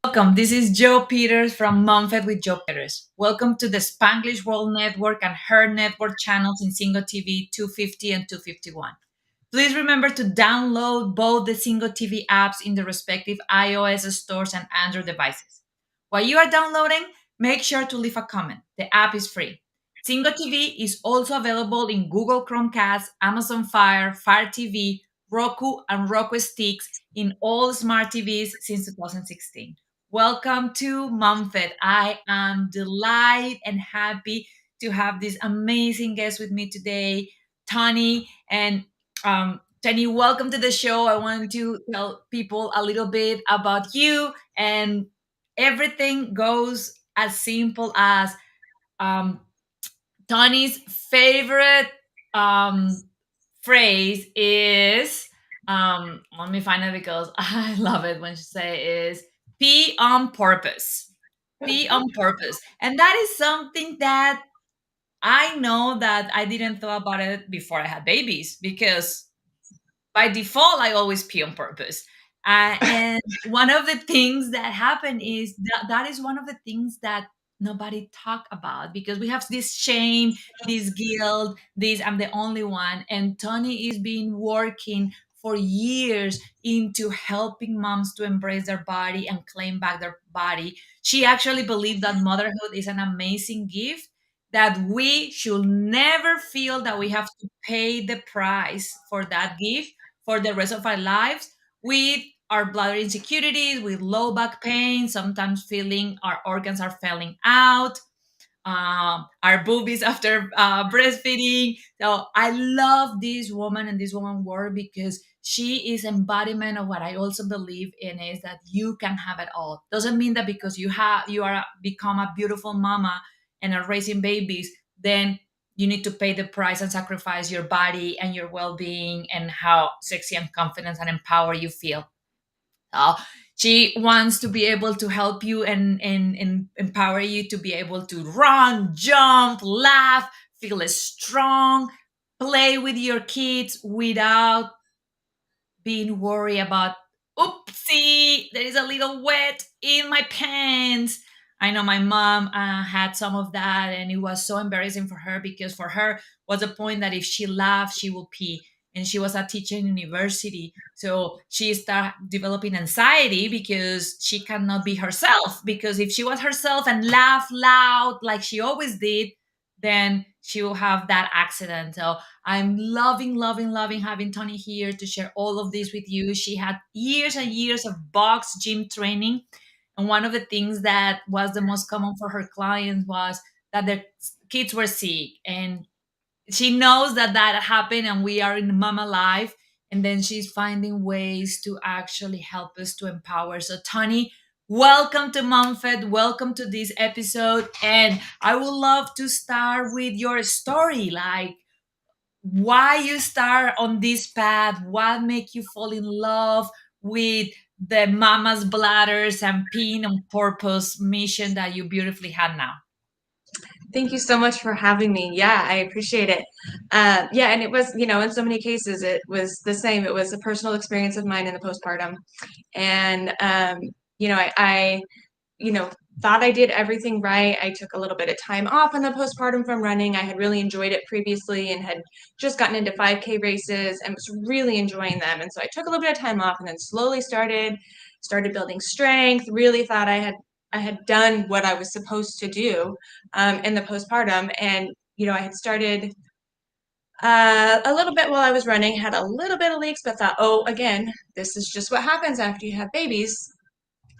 Welcome. This is Joe Peters from MomFit with Joe Peters. Welcome to the Spanglish World Network and her network channels in Single TV 250 and 251. Please remember to download both the Single TV apps in the respective iOS stores and Android devices. While you are downloading, make sure to leave a comment. The app is free. Single TV is also available in Google Chromecast, Amazon Fire, Fire TV, Roku, and Roku Sticks in all smart TVs since 2016. Welcome to MomFit. I am delighted and happy to have this amazing guest with me today, Tonie. And Tonie, welcome to the show. I want to tell people a little bit about you, and everything goes as simple as um, Tony's favorite um, phrase is let me find it because I love it when she say is "be on purpose." Be on purpose, and that is something that I know that I didn't thought about it before I had babies because by default I always pee on purpose. And one of the things that happen is that is one of the things that nobody talk about because we have this shame, this guilt, this I'm the only one. And Tony is been working for years into helping moms to embrace their body and claim back their body. She actually believes that motherhood is an amazing gift, that we should never feel that we have to pay the price for that gift for the rest of our lives with our bladder insecurities, with low back pain, sometimes feeling our organs are falling out, our boobies after breastfeeding. So I love this woman and this woman work because she is embodiment of what I also believe in is that you can have it all. Doesn't mean that because you are become a beautiful mama and are raising babies, then you need to pay the price and sacrifice your body and your well-being and how sexy and confident and empowered you feel. uh, she wants to be able to help you and empower you to be able to run, jump, laugh, feel strong, play with your kids without being worried about, oopsie, there is a little wet in my pants. I know my mom had some of that, and it was so embarrassing for her because for her was a point that if she laughed, she will pee. And she was a teacher in university. So she started developing anxiety because she cannot be herself. Because if she was herself and laughed loud like she always did, then she will have that accident. So I'm loving, loving, loving having Tony here to share all of this with you. She had years and years of box gym training. And one of the things that was the most common for her clients was that their kids were sick. And she knows that that happened and we are in mama life. And then she's finding ways to actually help us to empower. So, Tony, welcome to MomFed. Welcome to this episode. And I would love to start with your story. Like, why you start on this path, what make you fall in love with the mama's bladders and peeing on purpose mission that you beautifully had now. Thank you so much for having me. Yeah, I appreciate it. Yeah, and it was, in so many cases, it was the same. It was a personal experience of mine in the postpartum. And, I you know, thought I did everything right. I took a little bit of time off in the postpartum from running. I had really enjoyed it previously and had just gotten into 5K races and was really enjoying them. And so I took a little bit of time off and then slowly started building strength, really thought I had done what I was supposed to do in the postpartum. And, I had started a little bit while I was running, had a little bit of leaks, but thought, oh, again, this is just what happens after you have babies,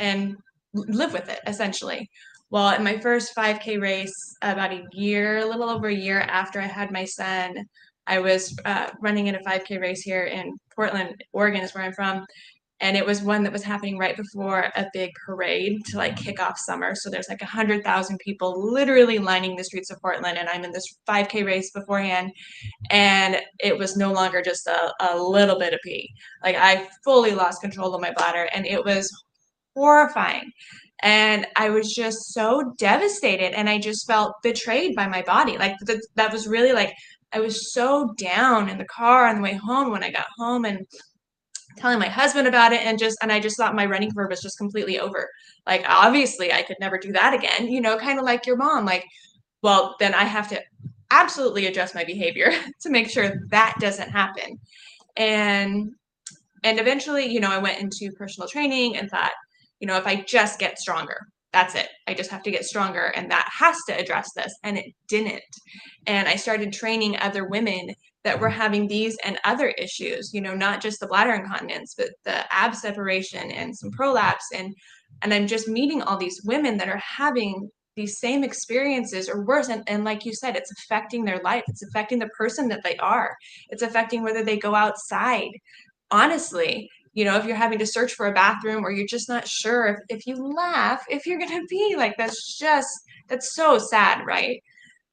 and live with it, essentially. Well, in my first 5K race, about a little over a year after I had my son, I was running in a 5K race here in Portland, Oregon is where I'm from. And it was one that was happening right before a big parade to like kick off summer. So there's like 100,000 people literally lining the streets of Portland. And I'm in this 5K race beforehand. And it was no longer just a little bit of pee. Like I fully lost control of my bladder, and it was horrifying. And I was just so devastated, and I just felt betrayed by my body. Like that was really like, I was so down in the car on the way home when I got home, and telling my husband about it, and I just thought my running career was just completely over. Like, obviously I could never do that again, kind of like your mom. Like, well, then I have to absolutely adjust my behavior to make sure that doesn't happen. And eventually, I went into personal training and thought, if I just get stronger, that's it. I just have to get stronger, and that has to address this. And it didn't. And I started training other women that were having these and other issues, not just the bladder incontinence, but the ab separation and some prolapse. And I'm just meeting all these women that are having these same experiences or worse. And like you said, it's affecting their life. It's affecting the person that they are. It's affecting whether they go outside. Honestly, if you're having to search for a bathroom, or you're just not sure if you laugh, if you're going to be like, that's so sad, right?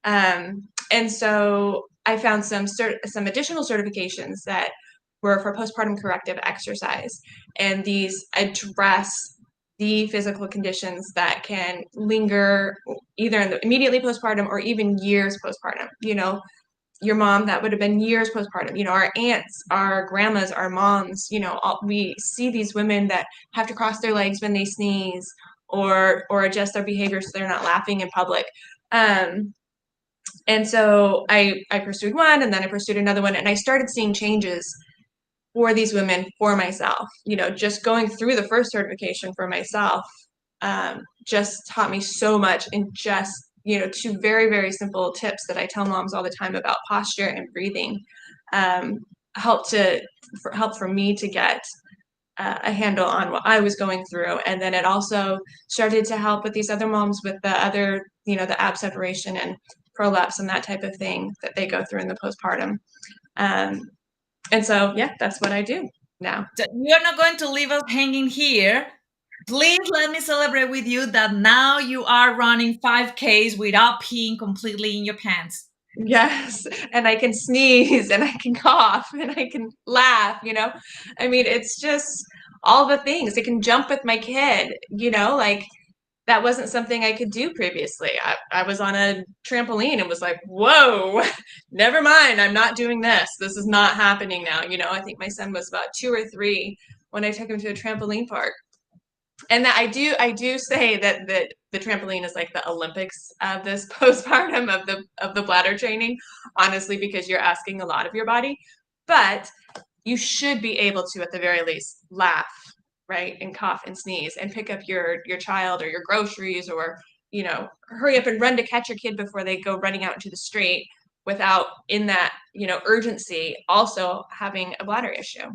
And so I found some additional certifications that were for postpartum corrective exercise, and these address the physical conditions that can linger either in the immediately postpartum or even years postpartum. Your mom, that would have been years postpartum. Our aunts, our grandmas, our moms, we see these women that have to cross their legs when they sneeze, or adjust their behavior so they're not laughing in public. And so I pursued one, and then I pursued another one, and I started seeing changes for these women, for myself. Just going through the first certification for myself just taught me so much, in just two very, very simple tips that I tell moms all the time about posture and breathing. Helped for me to get a handle on what I was going through. And then it also started to help with these other moms with the other, the ab separation and prolapse and that type of thing that they go through in the postpartum. Um, and so, yeah, that's what I do now. So you're not going to leave us hanging here. Please let me celebrate with you that now you are running 5Ks without peeing completely in your pants. Yes, and I can sneeze, and I can cough, and I can laugh, I mean, it's just all the things. I can jump with my kid, like, that wasn't something I could do previously. I was on a trampoline and was like, whoa, never mind. I'm not doing this. This is not happening now. I think my son was about 2 or 3 when I took him to a trampoline park. And that I do say that the trampoline is like the Olympics of this postpartum of the bladder training, honestly, because you're asking a lot of your body. But you should be able to, at the very least, laugh, right, and cough and sneeze, and pick up your child or your groceries, or hurry up and run to catch your kid before they go running out into the street, without, in that urgency, also having a bladder issue.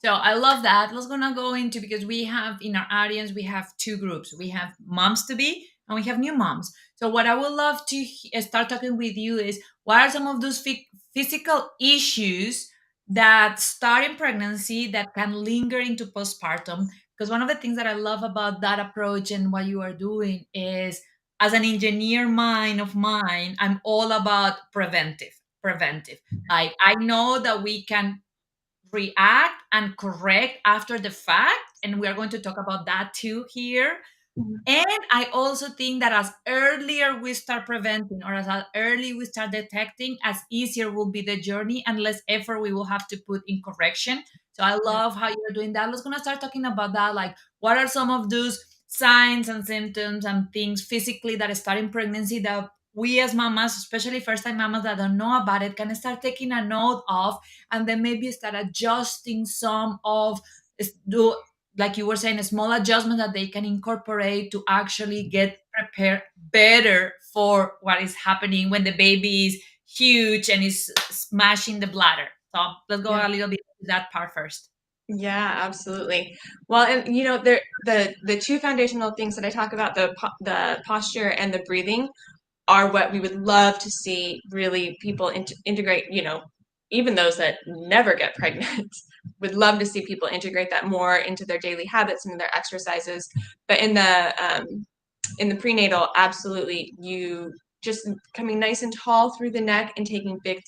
So I love that. Let's gonna go into, because we have in our audience, we have two groups. We have moms to be and we have new moms. So what I would love to start talking with you is, what are some of those physical issues that start in pregnancy that can linger into postpartum? Because one of the things that I love about that approach and what you are doing is, as an engineer mind of mine, I'm all about preventive. Like, I know that we can react and correct after the fact, and we are going to talk about that too here. Mhm. And I also think that as earlier we start preventing, or as early we start detecting, as easier will be the journey and less effort we will have to put in correction. So I Yeah. love how you're doing that. Let's gonna start talking about that. Like, what are some of those signs and symptoms and things physically that start in pregnancy that we as mamas, especially first time mamas that don't know about it, can start taking a note of, and then maybe start adjusting some of, do, like you were saying, a small adjustment that they can incorporate to actually get prepared better for what is happening when the baby is huge and is smashing the bladder. So let's go Yeah. a little bit to that part first. Yeah, absolutely. Well, and the two foundational things that I talk about, the posture and the breathing, are what we would love to see really people integrate. Even those that never get pregnant would love to see people integrate that more into their daily habits and their exercises. But in the prenatal, absolutely, you just coming nice and tall through the neck and taking big,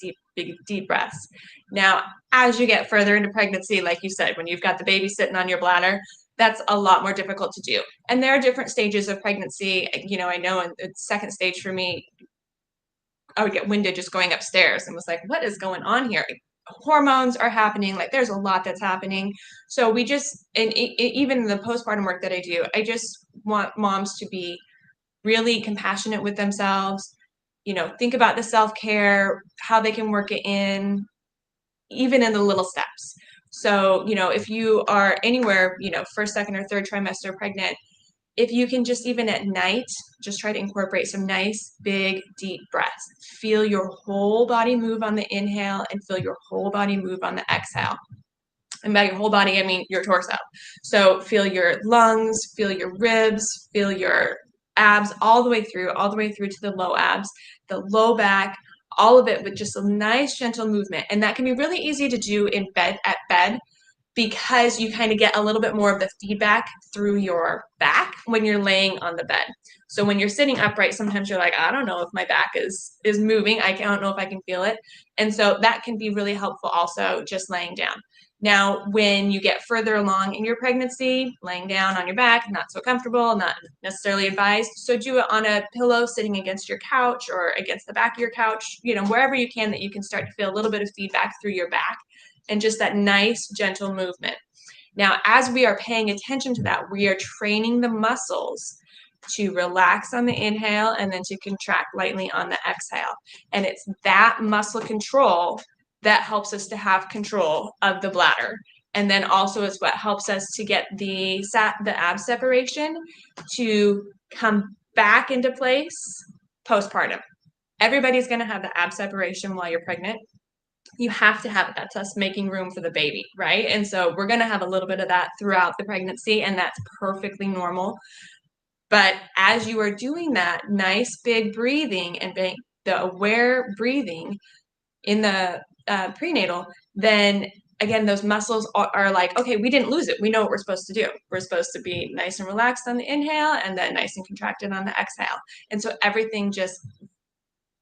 deep breaths. Now, as you get further into pregnancy, like you said, when you've got the baby sitting on your bladder, that's a lot more difficult to do. And there are different stages of pregnancy. I know in the second stage for me, I would get winded just going upstairs and was like, what is going on here? hormones are happening. Like there's a lot that's happening. So we just, and even the postpartum work that I do, I just want moms to be really compassionate with themselves, think about the self-care, how they can work it in, even in the little steps. So, if you are anywhere, first, second, or third trimester pregnant, if you can just even at night, just try to incorporate some nice, big, deep breaths. Feel your whole body move on the inhale and feel your whole body move on the exhale. And by your whole body, I mean your torso. So feel your lungs, feel your ribs, feel your abs all the way through to the low abs, the low back, all of it with just a nice gentle movement. And that can be really easy to do in bed at bed because you kind of get a little bit more of the feedback through your back when you're laying on the bed. So when you're sitting upright, sometimes you're like, I don't know if my back is moving. I don't know if I can feel it. And so that can be really helpful also just laying down. Now, when you get further along in your pregnancy, laying down on your back, not so comfortable, not necessarily advised. So do it on a pillow sitting against your couch or against the back of your couch, wherever you can that you can start to feel a little bit of feedback through your back and just that nice, gentle movement. Now, as we are paying attention to that, we are training the muscles to relax on the inhale and then to contract lightly on the exhale. And it's that muscle control that helps us to have control of the bladder. And then also is what helps us to get the ab separation to come back into place postpartum. Everybody's going to have the ab separation while you're pregnant. You have to have it. That's us making room for the baby, right? And so we're going to have a little bit of that throughout the pregnancy, and that's perfectly normal. But as you are doing that nice big breathing and the aware breathing in the prenatal, then again, those muscles are like, okay, we didn't lose it. We know what we're supposed to do. We're supposed to be nice and relaxed on the inhale and then nice and contracted on the exhale. And so everything just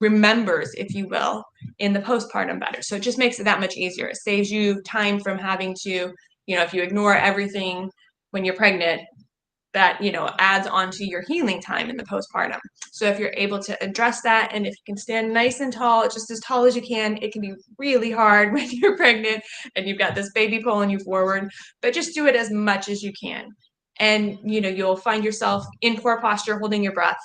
remembers, if you will, in the postpartum better. So it just makes it that much easier. It saves you time from having to, if you ignore everything when you're pregnant, that, adds on to your healing time in the postpartum. So if you're able to address that, and if you can stand nice and tall, just as tall as you can, it can be really hard when you're pregnant and you've got this baby pulling you forward, but just do it as much as you can. And, you'll find yourself in poor posture, holding your breath.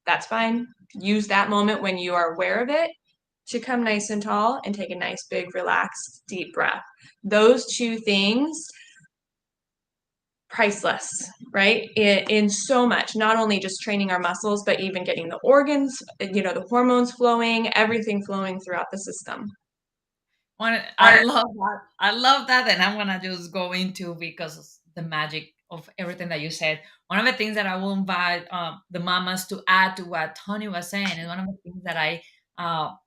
That's fine. Use that moment when you are aware of it to come nice and tall and take a nice, big, relaxed, deep breath. Those two things, priceless, right? In so much, not only just training our muscles, but even getting the organs, the hormones flowing, everything flowing throughout the system. I love that. I love that, and I'm gonna just go into because of the magic of everything that you said. One of the things that I will invite the mamas to add to what Tony was saying is one of the things that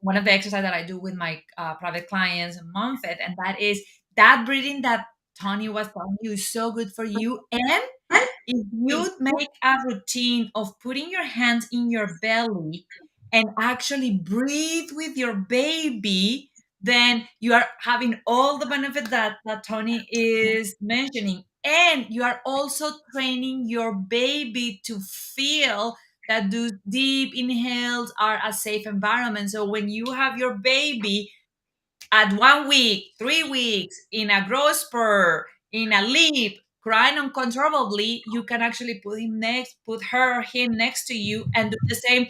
one of the exercises that I do with my private clients and MomFit, and that is that breathing that Tony was telling you is so good for you. And if you make a routine of putting your hands in your belly and actually breathe with your baby, then you are having all the benefits that Tony is mentioning. And you are also training your baby to feel that those deep inhales are a safe environment. So when you have your baby at 1 week, 3 weeks, in a growth spur, in a leap, crying uncontrollably, you can actually put him next to you and do the same,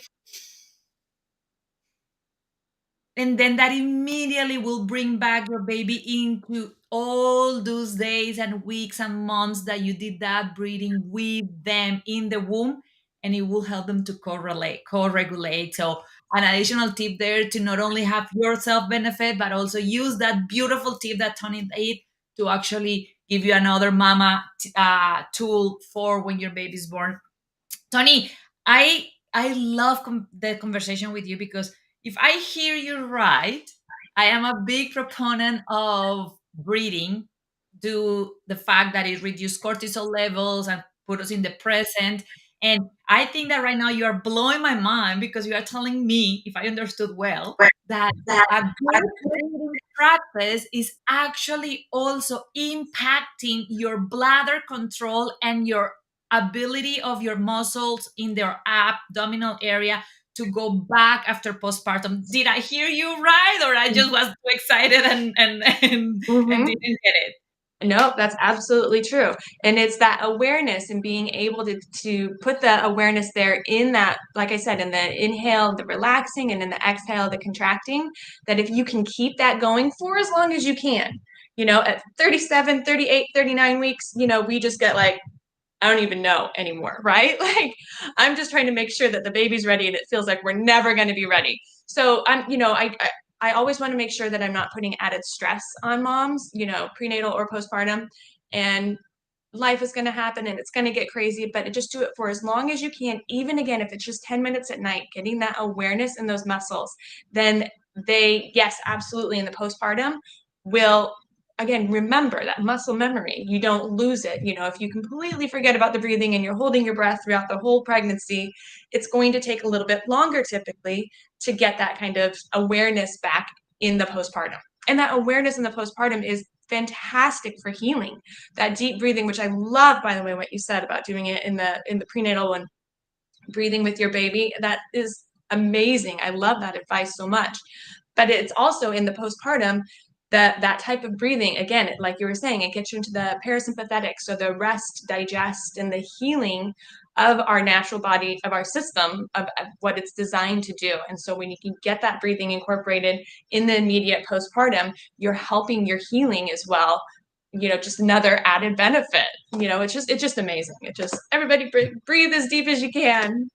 and then that immediately will bring back your baby into all those days and weeks and months that you did that breathing with them in the womb, and it will help them to co-regulate. So an additional tip there to not only have yourself benefit but also use that beautiful tip that Tony did to actually give you another mama tool for when your baby's born. Tony, I love the conversation with you because if I hear you right, I am a big proponent of breathing due the fact that it reduces cortisol levels and put us in the present. And I think that right now you are blowing my mind because you are telling me, if I understood well, that a good breathing practice is actually also impacting your bladder control and your ability of your muscles in their abdominal area to go back after postpartum. Did I hear you right, or I just was too excited and Mhm. didn't get it? No, that's absolutely true. And it's that awareness and being able to put the awareness there in that, like I said, in the inhale, the relaxing, and in the exhale, the contracting, that if you can keep that going for as long as you can, at 37, 38, 39 weeks, we just get like, I don't even know anymore, right? Like, I'm just trying to make sure that the baby's ready and it feels like we're never going to be ready. So I always want to make sure that I'm not putting added stress on moms, prenatal or postpartum. And life is going to happen and it's going to get crazy, but just do it for as long as you can. Even again, if it's just 10 minutes at night, getting that awareness in those muscles, then yes, absolutely, in the postpartum will, again, remember that muscle memory. You don't lose it. If you completely forget about the breathing and you're holding your breath throughout the whole pregnancy, it's going to take a little bit longer typically to get that kind of awareness back in the postpartum. And that awareness in the postpartum is fantastic for healing. That deep breathing, which I love, by the way, what you said about doing it in the prenatal and breathing with your baby, that is amazing. I love that advice so much. But it's also in the postpartum, that type of breathing, again, like you were saying, it gets you into the parasympathetic, so the rest, digest, and the healing of our natural body, of our system, of what it's designed to do. And so when you can get that breathing incorporated in the immediate postpartum, you're helping your healing as well. Just another added benefit. It's just amazing. Everybody breathe as deep as you can.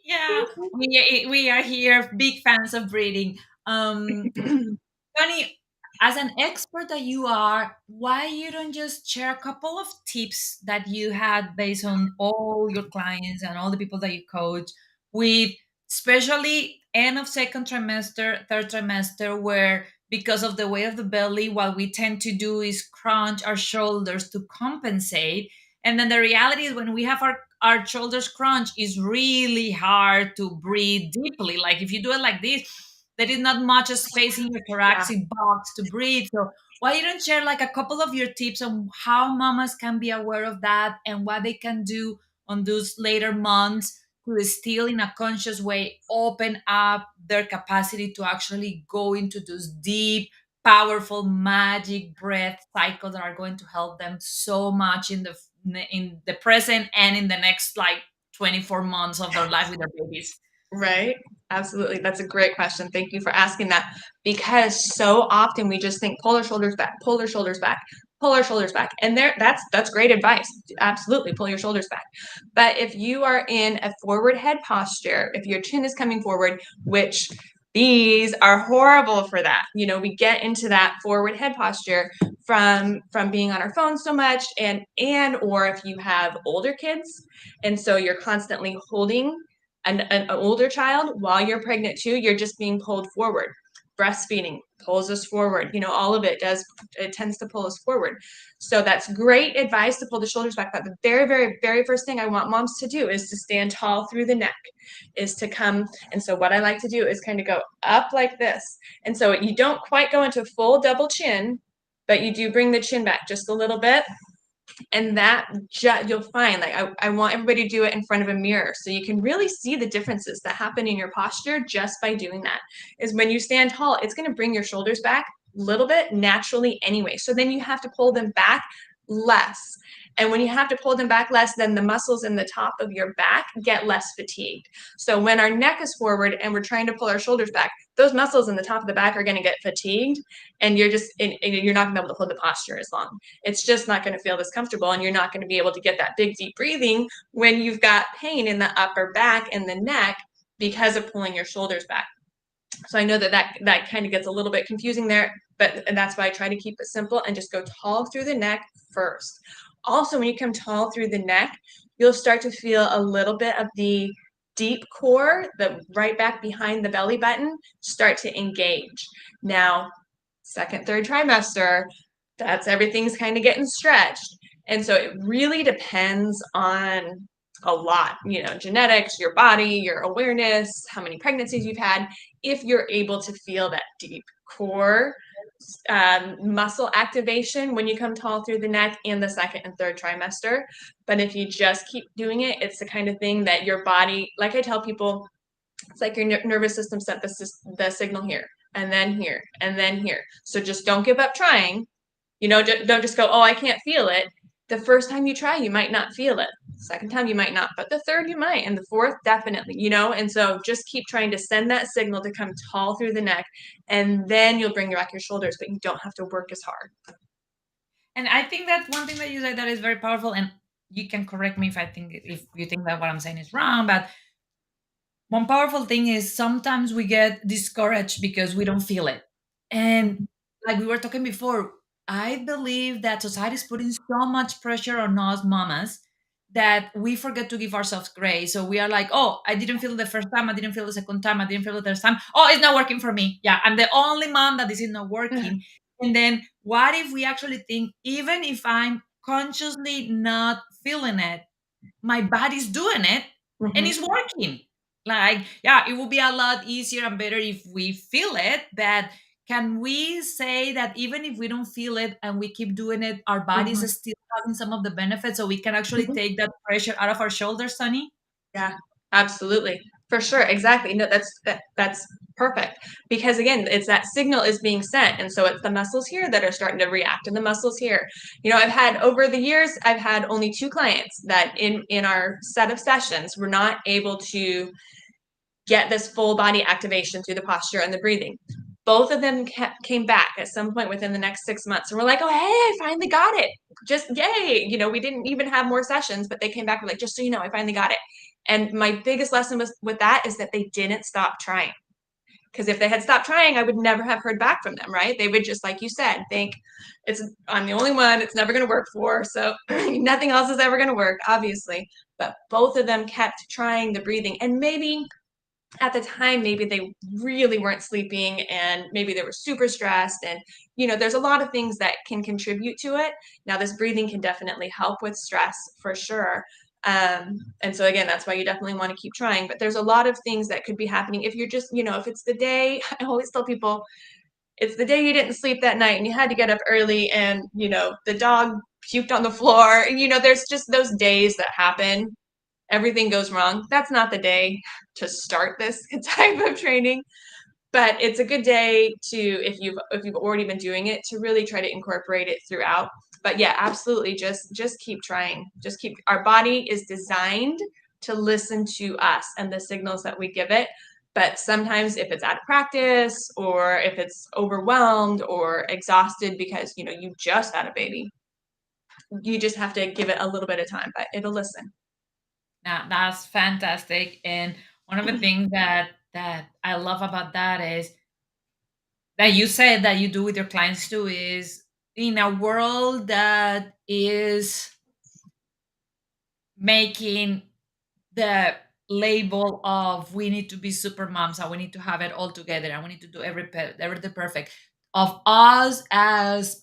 Yeah, we are here big fans of breathing. Connie, as an expert that you are, why you don't just share a couple of tips that you had based on all your clients and all the people that you coach with, especially end of second trimester, third trimester, where because of the weight of the belly, what we tend to do is crunch our shoulders to compensate. And then the reality is when we have our shoulders crunch, is really hard to breathe deeply. Like if you do it like this, there is not much space in your Yeah. thoracic box to breathe. So why you don't share like a couple of your tips on how mamas can be aware of that and what they can do on those later months to still in a conscious way open up their capacity to actually go into those deep, powerful, magic breath cycles that are going to help them so much in the present and in the next like 24 months of their life with their babies. Right. Absolutely. That's a great question. Thank you for asking that. Because so often we just think pull our shoulders back, pull our shoulders back, pull our shoulders back. And that's great advice. Absolutely pull your shoulders back. But if you are in a forward head posture, if your chin is coming forward, which these are horrible for that. We get into that forward head posture from being on our phones so much, and or if you have older kids, and so you're constantly holding an older child while you're pregnant too, you're just being pulled forward. Breastfeeding pulls us forward. All of it tends to pull us forward. So that's great advice to pull the shoulders back. But the very, very, very first thing I want moms to do is to stand tall through the neck, is to come. And so what I like to do is kind of go up like this. And so you don't quite go into full double chin, but you do bring the chin back just a little bit. And that you'll find, like, I want everybody to do it in front of a mirror so you can really see the differences that happen in your posture just by doing that. Is when you stand tall, it's going to bring your shoulders back a little bit naturally anyway, so then you have to pull them back less. And when you have to pull them back less, then the muscles in the top of your back get less fatigued. So when our neck is forward and we're trying to pull our shoulders back, those muscles in the top of the back are going to get fatigued, and you're not going to be able to hold the posture as long. It's just not going to feel this comfortable, and you're not going to be able to get that big deep breathing when you've got pain in the upper back and the neck because of pulling your shoulders back. So I know that kind of gets a little bit confusing there, and that's why I try to keep it simple and just go tall through the neck first. Also, when you come tall through the neck, you'll start to feel a little bit of the deep core, the right back behind the belly button, start to engage. Now, second, third trimester, that's everything's kind of getting stretched. And so it really depends on a lot, genetics, your body, your awareness, how many pregnancies you've had, if you're able to feel that deep core muscle activation when you come tall through the neck in the second and third trimester. But if you just keep doing it, it's the kind of thing that your body, like I tell people, It's like your nervous system sent the signal here, and then here, and then here. So just don't give up trying. Don't just go, oh, I can't feel it. The first time you try, you might not feel it. Second time, you might not, but the third, you might, and the fourth, definitely. And so just keep trying to send that signal to come tall through the neck, and then you'll bring back your shoulders, but you don't have to work as hard. And I think that one thing that you said that is very powerful, and you can correct me if you think that what I'm saying is wrong, but one powerful thing is sometimes we get discouraged because we don't feel it. And like we were talking before, I believe that society is putting so much pressure on us mamas that we forget to give ourselves grace. So we are like, oh, I didn't feel it the first time, I didn't feel the second time, I didn't feel it the third time. Oh, it's not working for me. Yeah, I'm the only mom that this is not working. And then what if we actually think, even if I'm consciously not feeling it, my body's doing it and Mhm. it's working. Like, yeah, it would be a lot easier and better if we feel it, but can we say that even if we don't feel it and we keep doing it, our bodies Mhm. are still having some of the benefits, so we can actually Mhm. take that pressure out of our shoulders, Sunny? Yeah, absolutely. For sure. Exactly. No, that's perfect. Because again, it's that signal is being sent. And so it's the muscles here that are starting to react and the muscles here. I've had over the years, I've had only two clients that in our set of sessions were not able to get this full body activation through the posture and the breathing. Both of them came back at some point within the next 6 months, and we're like, "Oh, hey, I finally got it! Just yay!" We didn't even have more sessions, but they came back. We're like, "Just so you know, I finally got it." And my biggest lesson was with that is that they didn't stop trying. Because if they had stopped trying, I would never have heard back from them, right? They would just, like you said, think I'm the only one. It's never going to work for, so nothing else is ever going to work, obviously. But both of them kept trying the breathing, and maybe at the time maybe they really weren't sleeping and maybe they were super stressed, and there's a lot of things that can contribute to it. Now this breathing can definitely help with stress for sure. And so again, that's why you definitely want to keep trying, but there's a lot of things that could be happening if you're just if it's the day. I always tell people, it's the day you didn't sleep that night and you had to get up early, and the dog puked on the floor, and there's just those days that happen. Everything goes wrong. That's not the day to start this type of training, but it's a good day to, if you've already been doing it, to really try to incorporate it throughout. But yeah, absolutely, just keep trying. Just keep Our body is designed to listen to us and the signals that we give it. But sometimes if it's out of practice, or if it's overwhelmed or exhausted because you just had a baby, you just have to give it a little bit of time, but it'll listen. Now that's fantastic. And one of the things that I love about that is that you said that you do with your clients too is in a world that is making the label of we need to be super moms and we need to have it all together and we need to do everything perfect, of us as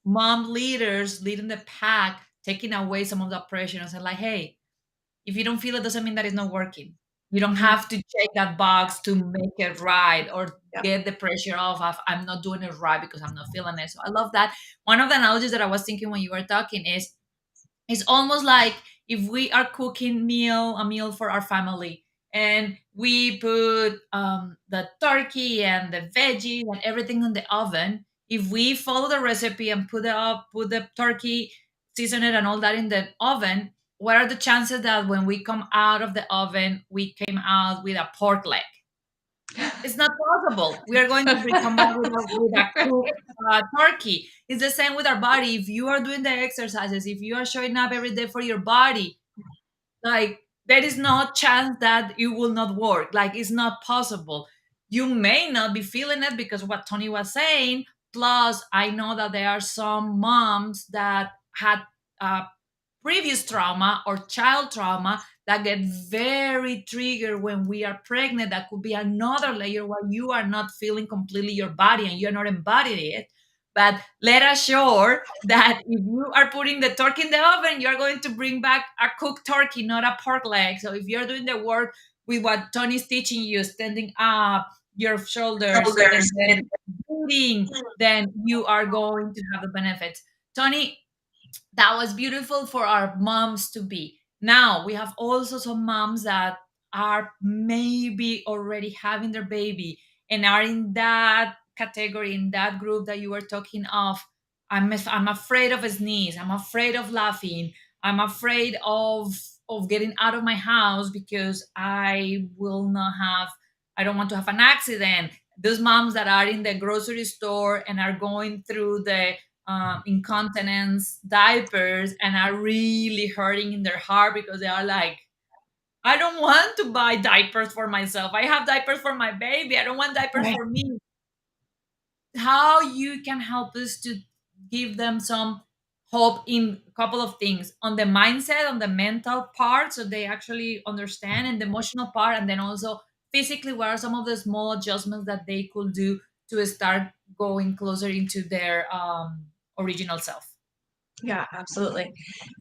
mom leaders leading the pack, taking away some of that pressure and saying like, hey, if you don't feel it doesn't mean that it's not working. You don't Mhm. have to check that box to make it right or Yep. get the pressure off of I'm not doing it right because I'm not feeling it. So I love that. One of the analogies that I was thinking when you were talking is it's almost like if we are cooking a meal for our family, and we put the turkey and the veggies and everything in the oven. If we follow the recipe and put the turkey, season it, and all that in the oven, what are the chances that when we come out of the oven, we came out with a pork leg? It's not possible. We are going to come out with a cooked turkey. It's the same with our body. If you are doing the exercises, if you are showing up every day for your body, like there is no chance that it will not work. Like it's not possible. You may not be feeling it because what Tony was saying. Plus, I know that there are some moms that had uh, previous trauma or child trauma that get very triggered when we are pregnant. That could be another layer where you are not feeling completely your body and you're not embodying it. But let us sure that if you are putting the turkey in the oven, you're going to bring back a cooked turkey, not a pork leg. So if you're doing the work with what Tony's teaching you, standing up, your shoulders, and Shoulders. then breathing, then you are going to have the benefits. Tony, that was beautiful for our moms to be. Now we have also some moms that are maybe already having their baby and are in that category, in that group that you were talking of. I'm afraid of a sneeze. I'm afraid of laughing. I'm afraid of getting out of my house because I don't want to have an accident. Those moms that are in the grocery store and are going through the incontinence diapers and are really hurting in their heart because they are like, I don't want to buy diapers for myself. I have diapers for my baby. I don't want diapers Right. for me. How you can help us to give them some hope in a couple of things on the mindset, on the mental part, so they actually understand, and the emotional part, and then also physically, what are some of the small adjustments that they could do to start going closer into their original self. Yeah, absolutely.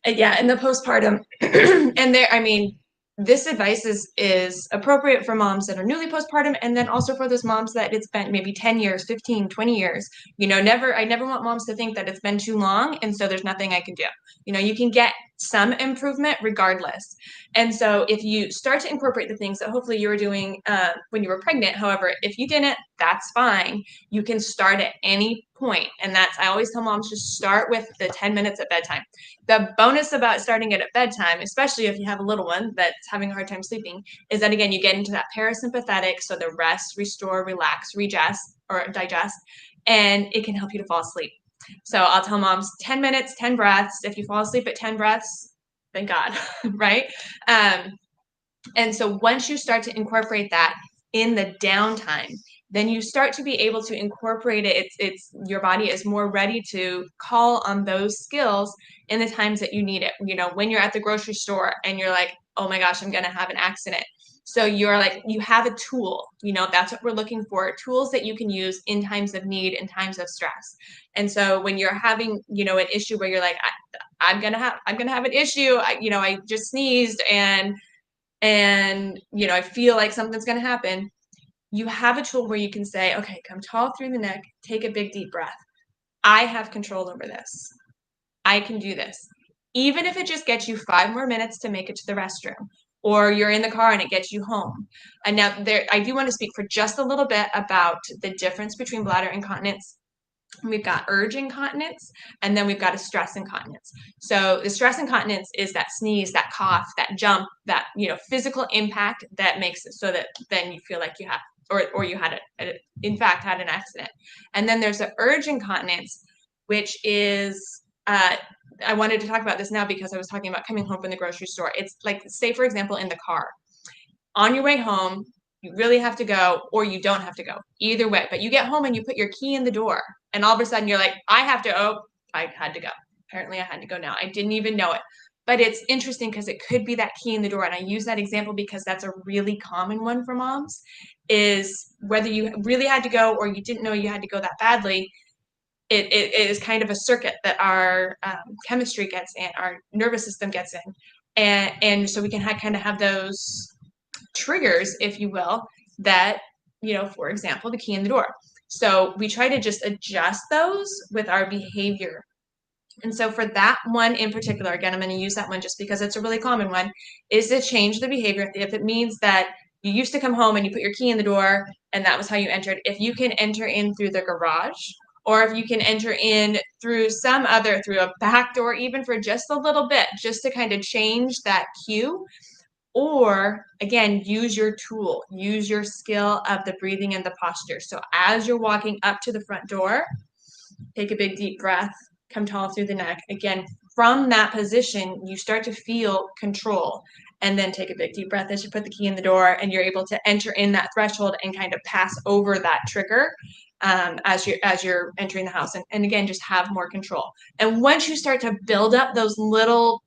Yeah, in the postpartum, and there, I mean, this advice is appropriate for moms that are newly postpartum, and then also for those moms that it's been maybe 10 years, 15, 20 years. I never want moms to think that it's been too long and so there's nothing I can do. You can get some improvement regardless. And so if you start to incorporate the things that hopefully you were doing when you were pregnant, however, if you didn't, that's fine. You can start at any point. And I always tell moms, just start with the 10 minutes at bedtime. The bonus about starting it at bedtime, especially if you have a little one that's having a hard time sleeping, is that again, you get into that parasympathetic, so the rest, restore, relax, digest, and it can help you to fall asleep. So I'll tell moms 10 minutes, 10 breaths. If you fall asleep at 10 breaths, thank God, right? Um, and so once you start to incorporate that in the downtime, then you start to be able to incorporate it. It's your body is more ready to call on those skills in the times that you need it. When you're at the grocery store and you're like, oh my gosh, I'm going to have an accident. So you're like, you have a tool, that's what we're looking for, tools that you can use in times of need and times of stress. And so when you're having, an issue where you're like, I'm going to have an issue. I just sneezed and I feel like something's going to happen. You have a tool where you can say, okay, come tall through the neck, take a big deep breath. I have control over this. I can do this. Even if it just gets you 5 more minutes to make it to the restroom, or you're in the car and it gets you home. And now I do want to speak for just a little bit about the difference between bladder incontinence. We've got urge incontinence, and then we've got a stress incontinence. So the stress incontinence is that sneeze, that cough, that jump, that physical impact that makes it so that then you feel like you have, or you had in fact had an accident. And then there's the urge incontinence, which is I wanted to talk about this now because I was talking about coming home from the grocery store. It's like, say for example, in the car, on your way home, you really have to go, or you don't have to go. Either way, but you get home and you put your key in the door, and all of a sudden you're like, I have to. Oh, I had to go. Apparently, I had to go now. I didn't even know it. But it's interesting because it could be that key in the door, and I use that example because that's a really common one for moms. Is whether you really had to go or you didn't know you had to go that badly. It is kind of a circuit that our chemistry gets in, our nervous system gets in, and so we can kind of have those triggers, if you will, that, for example, the key in the door. So we try to just adjust those with our behavior. And so for that one in particular, again, I'm going to use that one just because it's a really common one, is to change the behavior. If it means that you used to come home and you put your key in the door and that was how you entered, if you can enter in through the garage, or if you can enter in through through a back door, even for just a little bit, just to kind of change that cue. Or again, use your tool, use your skill of the breathing and the posture. So as you're walking up to the front door, take a big deep breath, come tall through the neck. Again, from that position, you start to feel control. And then take a big deep breath as you put the key in the door, and you're able to enter in that threshold and kind of pass over that trigger as you're entering the house. And again, just have more control. And once you start to build up those little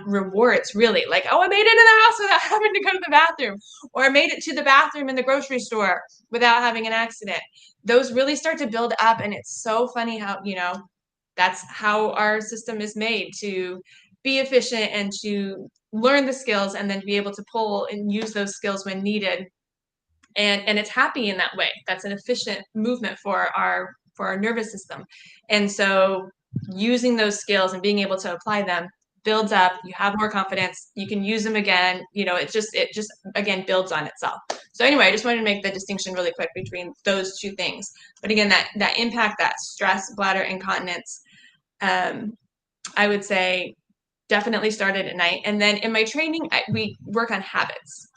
rewards, really, like, oh, I made it in the house without having to go to the bathroom, or I made it to the bathroom in the grocery store without having an accident. Those really start to build up, and it's so funny how, that's how our system is made, to be efficient and to learn the skills and then be able to pull and use those skills when needed. And it's happy in that way. That's an efficient movement for our nervous system. And so using those skills and being able to apply them builds up, you have more confidence, you can use them again, it just again builds on itself. So anyway, I just wanted to make the distinction really quick between those two things. But again, that impact, that stress, bladder incontinence, um, I would say definitely started at night. And then in my training, we work on habits,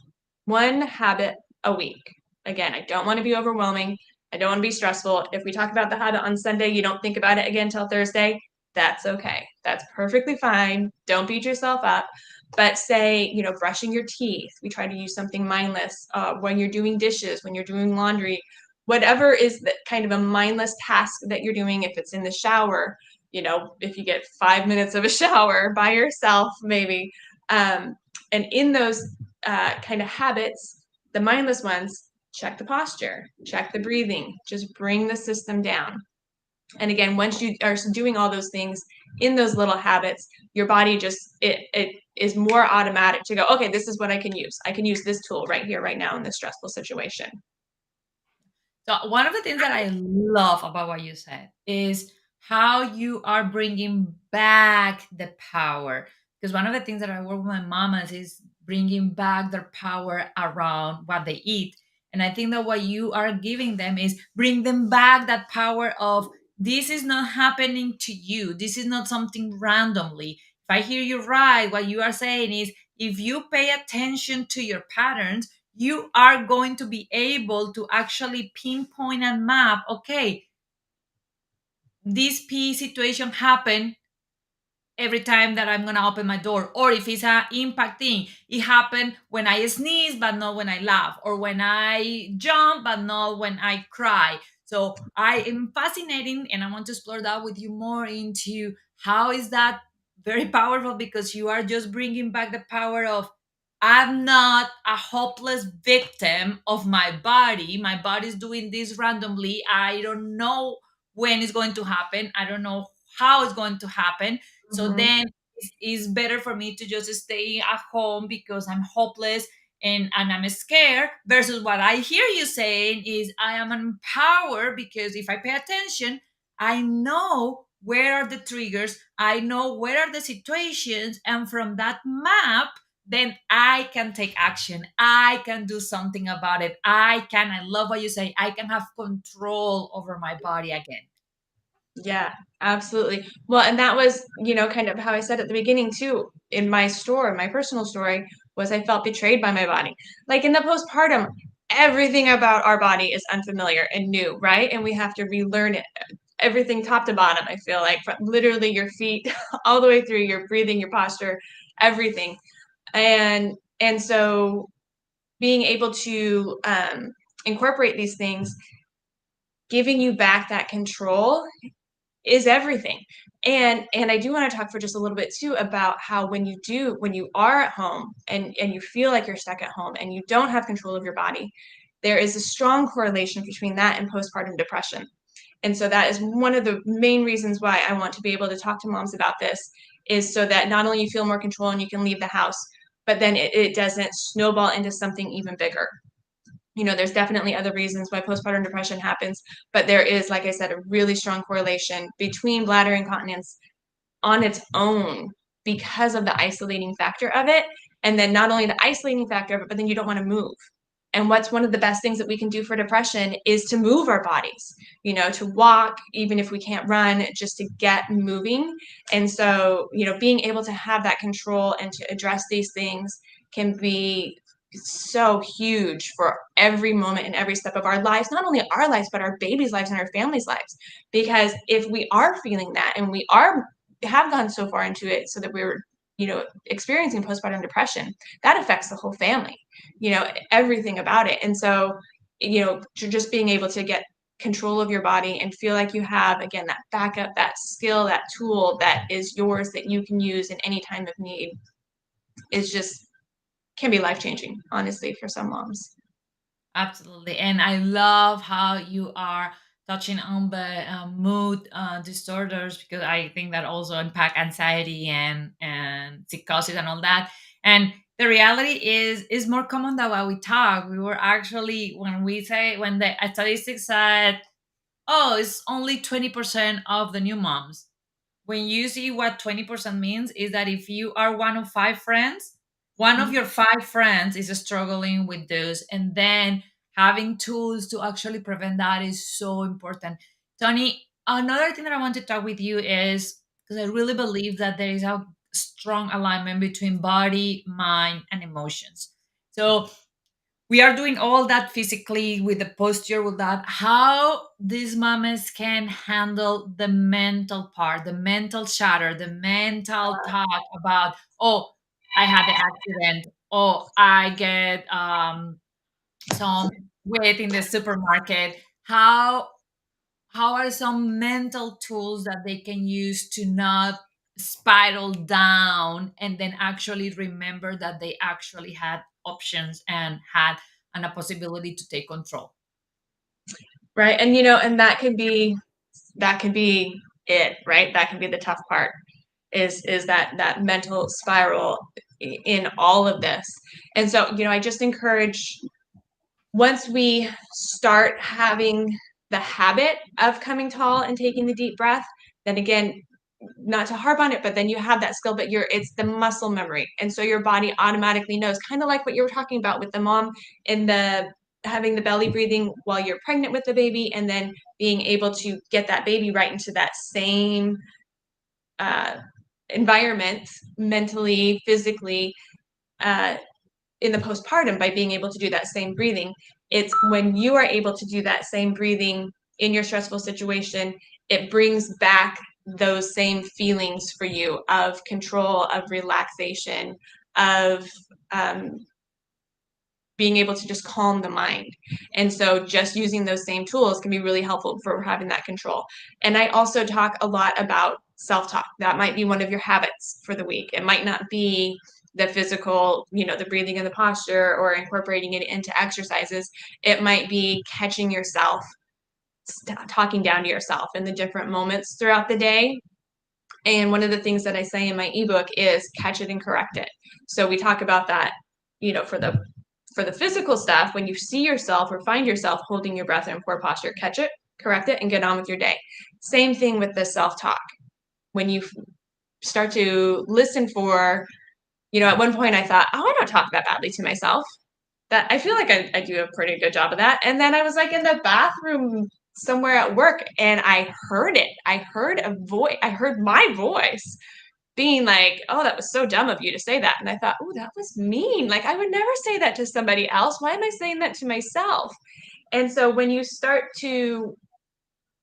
one habit a week. Again, I don't want to be overwhelming. I don't want to be stressful. If we talk about the habit on Sunday, you don't think about it again till Thursday, that's okay. That's perfectly fine. Don't beat yourself up. But say, brushing your teeth, we try to use something mindless. When you're doing dishes, when you're doing laundry, whatever is the kind of a mindless task that you're doing, if it's in the shower, if you get 5 minutes of a shower by yourself, maybe. And in those kind of habits, the mindless ones, check the posture, check the breathing, just bring the system down. And again, once you are doing all those things in those little habits, your body just, it is more automatic to go, okay, this is what I can use. I can use this tool right here, right now in this stressful situation. So one of the things that I love about what you said is how you are bringing back the power. Because one of the things that I work with my mamas is bringing back their power around what they eat. And I think that what you are giving them is bring them back that power of this is not happening to you. This is not something randomly. If I hear you right, what you are saying is if you pay attention to your patterns, you are going to be able to actually pinpoint and map, okay, this P situation happened every time that I'm gonna open my door. Or if it's a impact thing, it happened when I sneeze, but not when I laugh, or when I jump, but not when I cry. So I am fascinating and I want to explore that with you more into how is that very powerful because you are just bringing back the power of I'm not a hopeless victim of my body. My body's doing this randomly. I don't know when it's going to happen. I don't know how it's going to happen. So Mm-hmm. then it's better for me to just stay at home because I'm hopeless and I'm scared versus what I hear you saying is I am empowered because if I pay attention, I know where are the triggers, I know where are the situations, and from that map, then I can take action. I can do something about it. I love what you say, I can have control over my body again. Yeah, absolutely. Well, and that was, kind of how I said at the beginning too, in my story, my personal story was I felt betrayed by my body. Like in the postpartum, everything about our body is unfamiliar and new, right? And we have to relearn it, everything top to bottom, I feel like, from literally your feet all the way through your breathing, your posture, everything. And so being able to incorporate these things, giving you back that control is everything. And I do want to talk for just a little bit too about how when you are at home and you feel like you're stuck at home and you don't have control of your body, there is a strong correlation between that and postpartum depression. And so that is one of the main reasons why I want to be able to talk to moms about this, is so that not only you feel more control and you can leave the house, but then it doesn't snowball into something even bigger. There's definitely other reasons why postpartum depression happens, but there is, like I said, a really strong correlation between bladder incontinence on its own because of the isolating factor of it. And then not only the isolating factor of it, but then you don't want to move. And what's one of the best things that we can do for depression is to move our bodies, to walk, even if we can't run, just to get moving. And so, being able to have that control and to address these things can be so huge for every moment and every step of our lives, not only our lives, but our babies' lives and our families' lives. Because if we are feeling that and we have gone so far into it so that we're, experiencing postpartum depression, that affects the whole family, everything about it. And so, just being able to get control of your body and feel like you have, again, that backup, that skill, that tool that is yours that you can use in any time of need is just can be life changing, honestly, for some moms. Absolutely. And I love how you are touching on the mood disorders because I think that also impact anxiety and psychosis and all that. And the reality is more common than what we talk. We were actually when the statistics said, oh, it's only 20% of the new moms. when you see what 20% means, is that if you are one of five friends, one of your five friends is struggling with this, and then having tools to actually prevent that is so important. Tony, another thing that I want to talk with you is, because I really believe that there is a strong alignment between body, mind, and emotions. So we are doing all that physically with the posture, with that, how these mamas can handle the mental part, the mental chatter, the mental talk about, oh, I had the accident, oh, I get some weight in the supermarket. How are some mental tools that they can use to not spiral down and then actually remember that they actually had options and had a possibility to take control? Right. And and that can be it, right? That can be the tough part, is that mental spiral in all of this. And so, I just encourage, once we start having the habit of coming tall and taking the deep breath, then again, not to harp on it, but then you have that skill, but it's the muscle memory. And so your body automatically knows, kind of like what you were talking about with the mom in the having the belly breathing while you're pregnant with the baby, and then being able to get that baby right into that same uh, environment, mentally, physically, uh, in the postpartum, by being able to do that same breathing. It's when you are able to do that same breathing in your stressful situation, it brings back those same feelings for you of control, of relaxation, of um, being able to just calm the mind. And so just using those same tools can be really helpful for having that control. And I also talk a lot about self-talk. That might be one of your habits for the week. It might not be the physical, the breathing and the posture, or incorporating it into exercises. It might be catching yourself talking down to yourself in the different moments throughout the day. And one of the things that I say in my ebook is catch it and correct it. So we talk about that, for the physical stuff. When you see yourself or find yourself holding your breath in poor posture, catch it, correct it, and get on with your day. Same thing with the self-talk. When you start to listen for, at one point I thought, oh, I don't talk that badly to myself. That I feel like I do a pretty good job of that. And then I was like in the bathroom somewhere at work, and I heard it. I heard a voice. I heard my voice being like, "Oh, that was so dumb of you to say that." And I thought, "Oh, that was mean. Like, I would never say that to somebody else. Why am I saying that to myself?" And so when you start to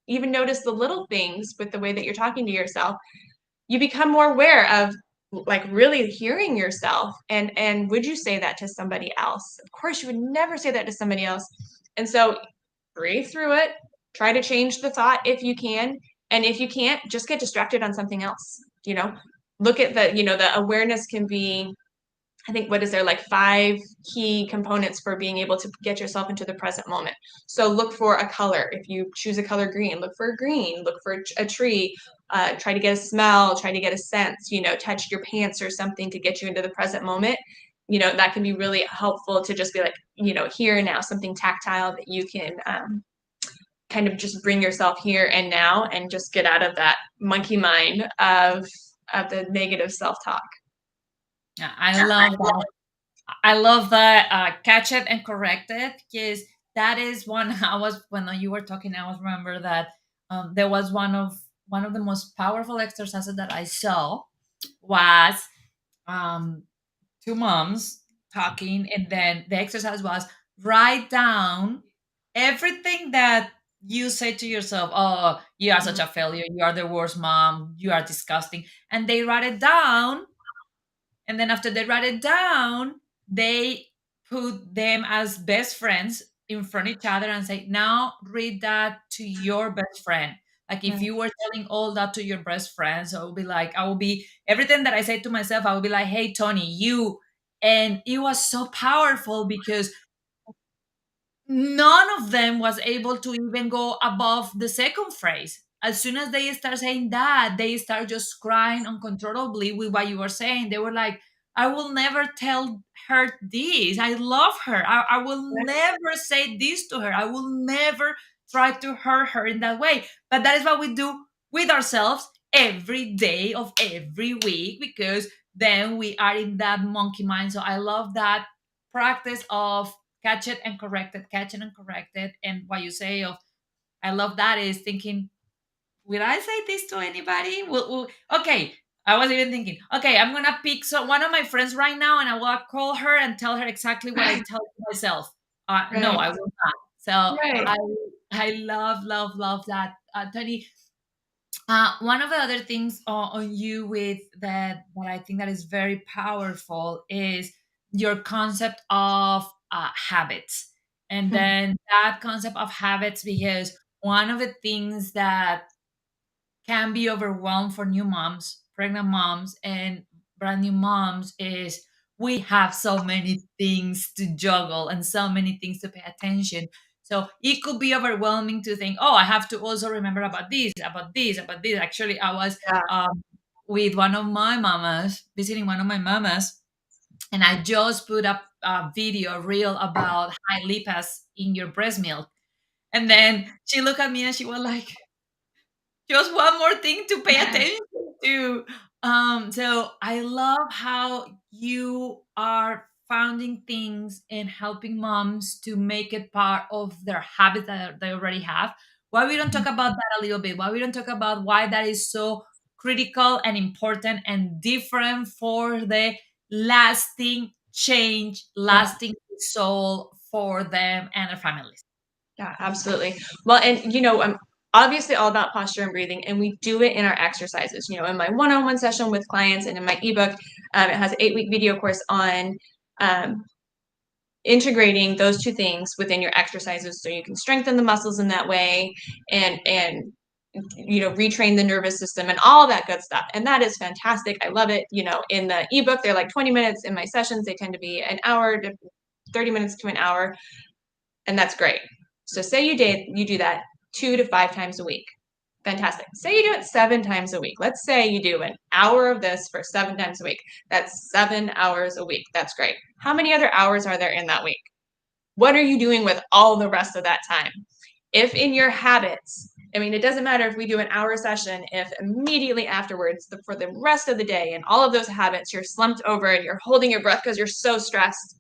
even notice the little things with the way that you're talking to yourself, you become more aware of, like, really hearing yourself. And would you say that to somebody else? Of course you would never say that to somebody else. And so breathe through it, try to change the thought if you can, and if you can't, just get distracted on something else. Look at the awareness can be, I think, what is there, like, 5 key components for being able to get yourself into the present moment. So look for a color. If you choose a color green, look for a green, look for a tree, try to get a smell, try to get a sense, touch your pants or something to get you into the present moment. That can be really helpful to just be like, here and now, something tactile that you can kind of just bring yourself here and now, and just get out of that monkey mind of the negative self-talk. Yeah, I love that. I love that, catch it and correct it, because that is one. I was when you were talking, I was remember that there was one of the most powerful exercises that I saw was um, two moms talking, and then the exercise was write down everything that you say to yourself. Oh, you are such a failure. You are the worst mom. You are disgusting. And they write it down, and then after they write it down, they put them as best friends in front of each other and say, now read that to your best friend. Like if Right. you were telling all that to your best friends, I will be everything that I say to myself, I will be like, hey, Tony, you. And it was so powerful because none of them was able to even go above the second phrase. As soon as they start saying that, they start just crying uncontrollably with what you were saying. They were like, I will never tell her this. I love her. I will never say this to her. I will never try to hurt her in that way. But that is what we do with ourselves. every day of every week, because then we are in that monkey mind. So I love that practice of catch it and correct it, catch it and correct it. And what you say of I love that is thinking, will I say this to anybody? Okay. I was even thinking, okay, I'm gonna pick one of my friends right now, and I will call her and tell her exactly what I Right, tell myself. No, right, I will not. So right. I love, love, love that, Tony. One of the other things on you with that I think that is very powerful is your concept of habits, and then that concept of habits, because one of the things that can be overwhelmed for new moms, pregnant moms, and brand new moms is we have so many things to juggle and so many things to pay attention. So it could be overwhelming to think, oh, I have to also remember about this, about this, about this. Actually, I was Yeah, with one of my mamas, visiting one of my mamas, and I just put up a video, a reel about high lipids in your breast milk. And then she looked at me and she was like, just one more thing to pay attention to. So I love how you are founding things and helping moms to make it part of their habits that they already have. Why we don't talk about that a little bit? Why we don't talk about why that is so critical and important and different for the lasting change, yeah, lasting soul for them and their families? yeah, absolutely. Well, and I'm obviously all about posture and breathing, and we do it in our exercises. In my one-on-one session with clients, and in my ebook, it has an 8-week video course on um, integrating those two things within your exercises, so you can strengthen the muscles in that way, and retrain the nervous system and all that good stuff. And that is fantastic. I love it. In the ebook, they're like 20 minutes. In my sessions, they tend to be an hour to 30 minutes to an hour. And that's great. So say you do that 2 to 5 times a week. Fantastic. Say you do it 7 times a week. Let's say you do an hour of this for 7 times a week. That's 7 hours a week. That's great. How many other hours are there in that week? What are you doing with all the rest of that time? If in your habits, I mean, it doesn't matter if we do an hour session, if immediately afterwards, for the rest of the day and all of those habits, you're slumped over and you're holding your breath because you're so stressed,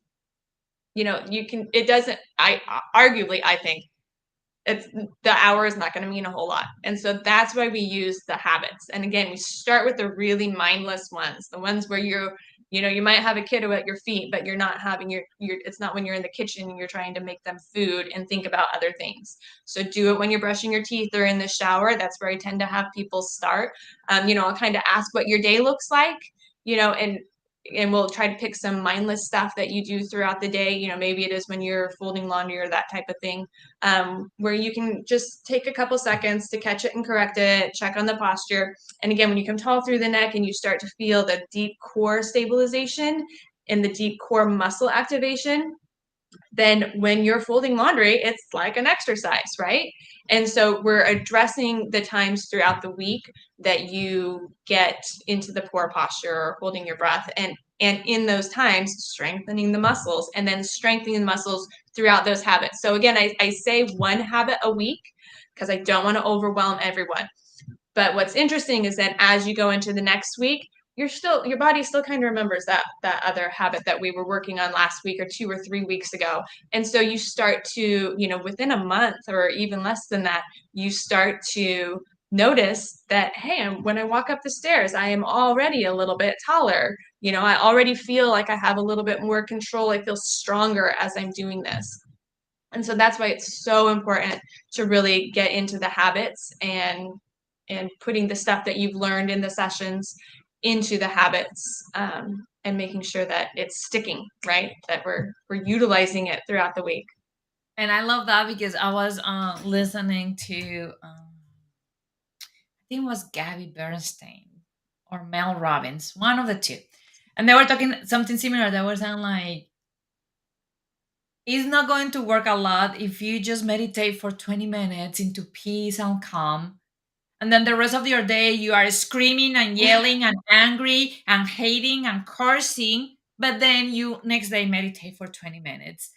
it doesn't, arguably, I think it's the hour is not going to mean a whole lot. And so that's why we use the habits. And again, we start with the really mindless ones, the ones where you might have a kiddo at your feet, but you're not having it's not when you're in the kitchen and you're trying to make them food and think about other things. So do it when you're brushing your teeth or in the shower. That's where I tend to have people start. I'll kind of ask what your day looks like, and we'll try to pick some mindless stuff that you do throughout the day. Maybe it is when you're folding laundry or that type of thing, where you can just take a couple seconds to catch it and correct it, check on the posture. And again, when you come tall through the neck and you start to feel the deep core stabilization and the deep core muscle activation, then when you're folding laundry, it's like an exercise, right? And so we're addressing the times throughout the week that you get into the poor posture or holding your breath, and in those times strengthening the muscles, and then strengthening the muscles throughout those habits. So again, I say one habit a week because I don't want to overwhelm everyone. But what's interesting is that as you go into the next week, your body still kind of remembers that other habit that we were working on last week or 2 or 3 weeks ago. And so you start to, within a month or even less than that, you start to notice that, hey, when I walk up the stairs, I am already a little bit taller. I already feel like I have a little bit more control. I feel stronger as I'm doing this. And so that's why it's so important to really get into the habits and putting the stuff that you've learned in the sessions into the habits, and making sure that it's sticking, right? That we're utilizing it throughout the week. And I love that because I was listening to I think it was Gabby Bernstein or Mel Robbins, one of the two. And they were talking something similar. They were saying like, it's not going to work a lot if you just meditate for 20 minutes into peace and calm. And then the rest of your day, you are screaming and yelling and angry and hating and cursing. But then you next day meditate for 20 minutes.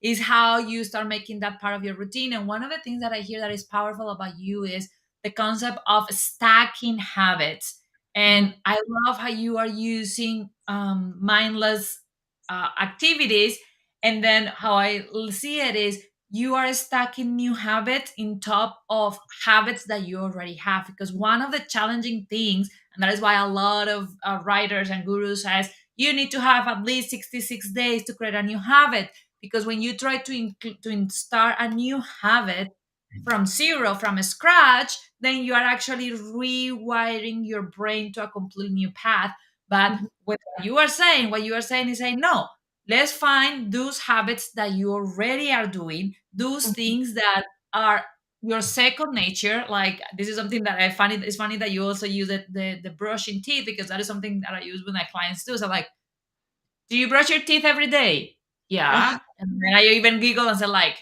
Is how you start making that part of your routine. And one of the things that I hear that is powerful about you is the concept of stacking habits. Mhm. And I love how you are using mindless activities. And then how I see it is you are stacking new habits in top of habits that you already have. Because one of the challenging things, and that is why a lot of writers and gurus says you need to have at least 66 days to create a new habit. Because when you try to start a new habit from zero, from scratch, then you are actually rewiring your brain to a completely new path. But Mhm. what you are saying is saying, no, let's find those habits that you already are doing, those Mhm. things that are your second nature. Like this is something that I find it's funny that you also use it, the brushing teeth, because that is something that I use with my clients too. So like, do you brush your teeth every day? Yeah. And then I even giggle and say, like,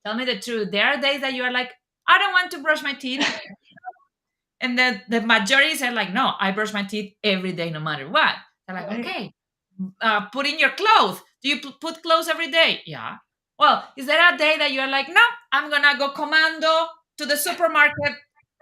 tell me the truth. There are days that you are like, I don't want to brush my teeth. And then the majority said, like, no, I brush my teeth every day, no matter what. They're like, Right. okay, put in your clothes. Do you put clothes every day? Yeah. Well, is there a day that you're like, no, I'm going to go commando to the supermarket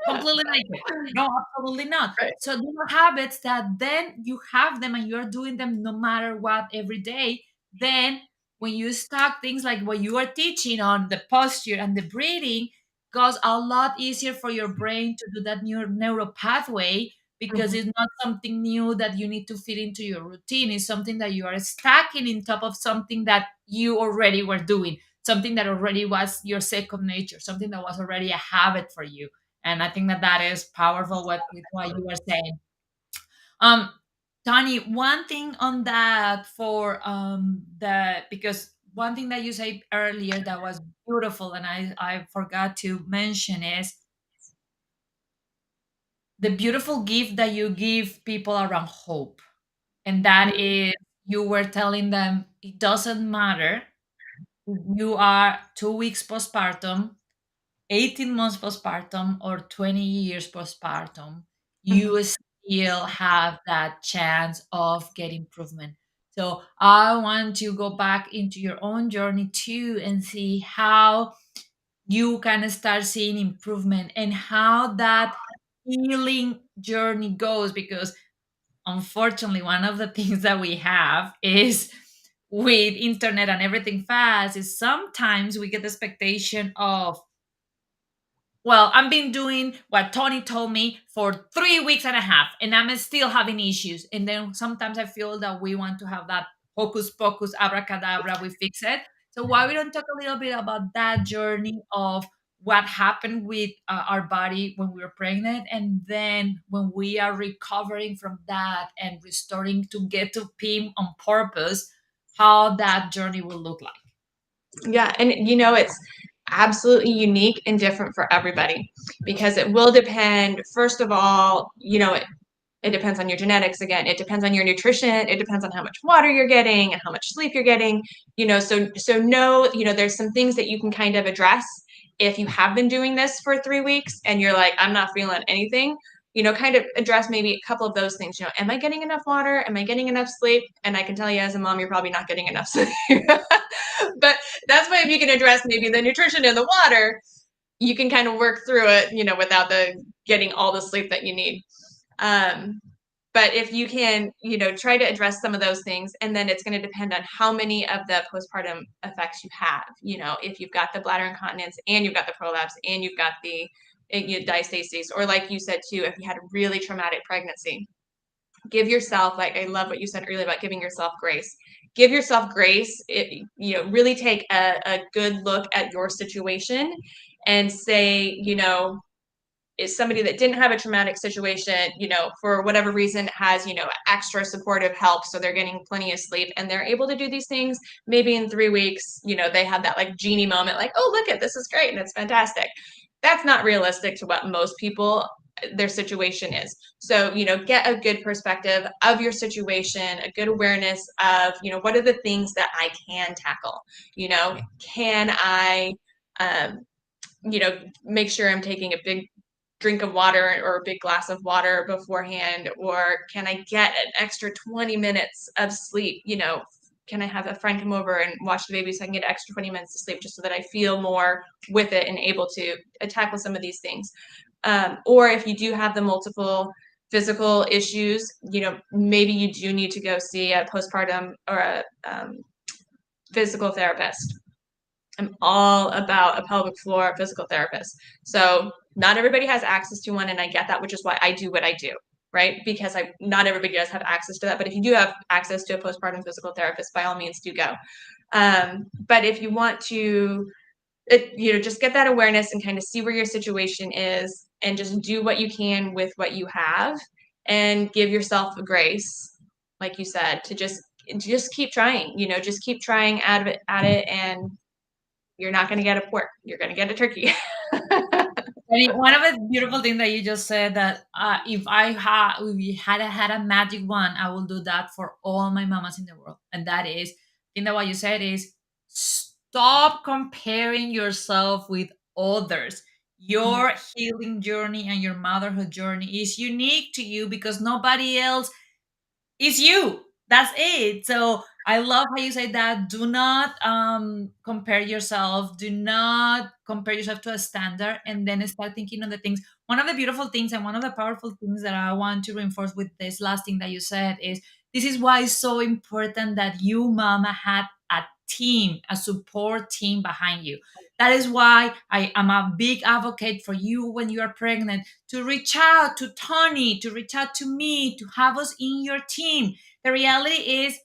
completely naked? No, absolutely not. Right. So these are habits that then you have them and you're doing them no matter what every day. Then when you start things like what you are teaching on the posture and the breathing, goes a lot easier for your brain to do that new neural pathway, because Mhm. it's not something new that you need to fit into your routine. It's something that you are stacking in top of something that you already were doing, something that already was your second nature, something that was already a habit for you. And I think that that is powerful, what with what you are saying. um Tony, one thing on that for the because one thing that you said earlier that was beautiful and I forgot to mention is the beautiful gift that you give people around hope. And that Mhm. is, you were telling them it doesn't matter if you are 2 weeks postpartum, 18 months postpartum, or 20 years postpartum, Mhm. you still have that chance of get improvement. So I want to go back into your own journey too and see how you can start seeing improvement and how that healing journey goes. Because unfortunately, one of the things that we have is with internet and everything fast is sometimes we get the expectation of, well, I've been doing what Tony told me for 3 weeks and a half, and I'm still having issues. And then sometimes I feel that we want to have that hocus pocus, abracadabra, we fix it. So why we don't talk a little bit about that journey of what happened with our body when we were pregnant, and then when we are recovering from that and restoring to get to PIM on purpose, how that journey will look like. Yeah, and it's absolutely unique and different for everybody because it will depend, first of all, it depends on your genetics again. It depends on your nutrition. It depends on how much water you're getting and how much sleep you're getting. So no, there's some things that you can kind of address if you have been doing this for 3 weeks and you're like, I'm not feeling anything. Kind of address maybe a couple of those things. Am I getting enough water? Am I getting enough sleep? And I can tell you as a mom, you're probably not getting enough sleep. But that's why if you can address maybe the nutrition and the water, you can kind of work through it, without the getting all the sleep that you need. Um, but if you can, try to address some of those things, and then it's going to depend on how many of the postpartum effects you have. If you've got the bladder incontinence and you've got the prolapse and you've got the diastasis, or like you said too, if you had a really traumatic pregnancy, give yourself, like I love what you said earlier about giving yourself grace. Give yourself grace. Really take a good look at your situation and say, is somebody that didn't have a traumatic situation, for whatever reason has, extra supportive help. So they're getting plenty of sleep and they're able to do these things. Maybe in 3 weeks, they had that like genie moment, like, oh, look at this is great and it's fantastic. That's not realistic to what most people their situation is. So, get a good perspective of your situation, a good awareness of, what are the things that I can tackle? Can I make sure I'm taking a big drink of water or a big glass of water beforehand, or can I get an extra 20 minutes of sleep? Can I have a friend come over and watch the baby so I can get extra 20 minutes of sleep just so that I feel more with it and able to tackle some of these things? Or if you do have the multiple physical issues, maybe you do need to go see a postpartum or a physical therapist. I'm all about a pelvic floor physical therapist. So not everybody has access to one, and I get that, which is why I do what I do, right? Because not everybody does have access to that. But if you do have access to a postpartum physical therapist, by all means, do go. But if you want to, just get that awareness and kind of see where your situation is, and just do what you can with what you have, and give yourself a grace, like you said, to just keep trying. Just keep trying at it, and you're not going to get a pork. You're going to get a turkey. I mean, one of the beautiful things that you just said that if we had a magic one, I will do that for all my mamas in the world. And that is, I think that what you said is stop comparing yourself with others. Your healing journey and your motherhood journey is unique to you because nobody else is you. That's it. So I love how you say that. Do not compare yourself. Do not compare yourself to a standard, and then start thinking on the things. One of the beautiful things and one of the powerful things that I want to reinforce with this last thing that you said is this is why it's so important that you, mama, had a team, a support team behind you. That is why I am a big advocate for you when you are pregnant to reach out to Tonie, to reach out to me, to have us in your team. The reality is,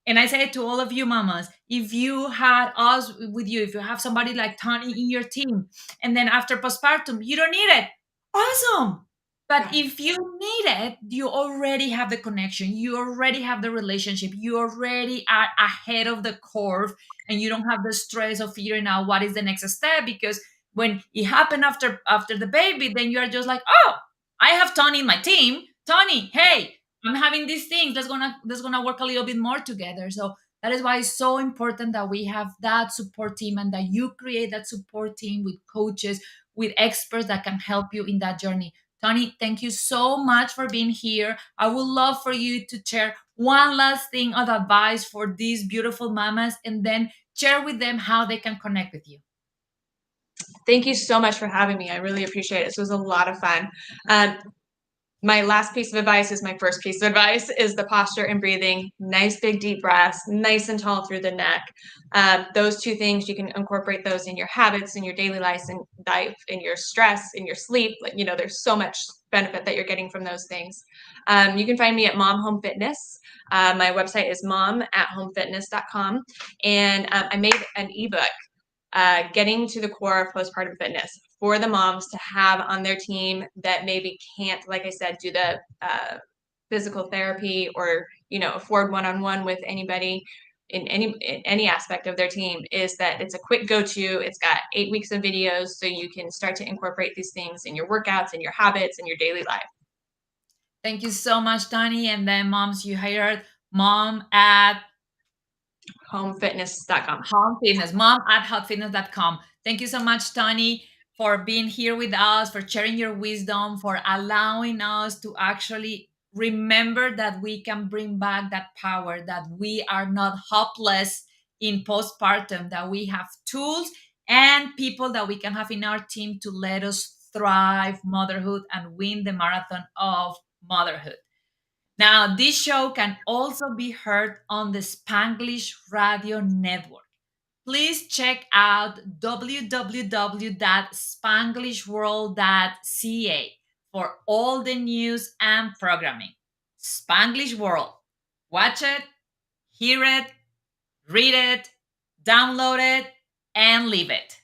and I say it to all of you mamas, if you had us with you, if you have somebody like Tani in your team, and then after postpartum, you don't need it, awesome. But Yeah. if you need it, you already have the connection, you already have the relationship, you already are ahead of the curve, and you don't have the stress of figuring out what is the next step. Because when it happened after the baby, then you are just like, oh, I have Tony in my team. Tony, hey, I'm having these things. Let's gonna work a little bit more together. So that is why it's so important that we have that support team and that you create that support team with coaches, with experts that can help you in that journey. Tony, thank you so much for being here. I would love for you to share one last thing of advice for these beautiful mamas, and then share with them how they can connect with you. Thank you so much for having me. I really appreciate it. This was a lot of fun. Um, my last piece of advice is my first piece of advice is the posture and breathing. Nice big deep breaths, nice and tall through the neck. Those two things, you can incorporate those in your habits, in your daily life, in your stress, in your sleep. There's so much benefit that you're getting from those things. You can find me at Mom Home Fitness. My website is mom@homefitness.com. And I made an ebook, getting to the core of postpartum fitness, for the moms to have on their team that maybe can't, like I said, do the physical therapy, or afford one-on-one with anybody in any aspect of their team. Is that it's a quick go-to. It's got 8 weeks of videos, so you can start to incorporate these things in your workouts and your habits and your daily life. Thank you so much, Tony. And then moms, you hired mom at Homefitness.com. Home Fitness, mom at hotfitness.com. Thank you so much, Tony, for being here with us, for sharing your wisdom, for allowing us to actually remember that we can bring back that power, that we are not hopeless in postpartum, that we have tools and people that we can have in our team to let us thrive motherhood and win the marathon of motherhood. Now, this show can also be heard on the Spanglish Radio Network. Please check out www.spanglishworld.ca for all the news and programming. Spanglish World. Watch it, hear it, read it, download it, and live it.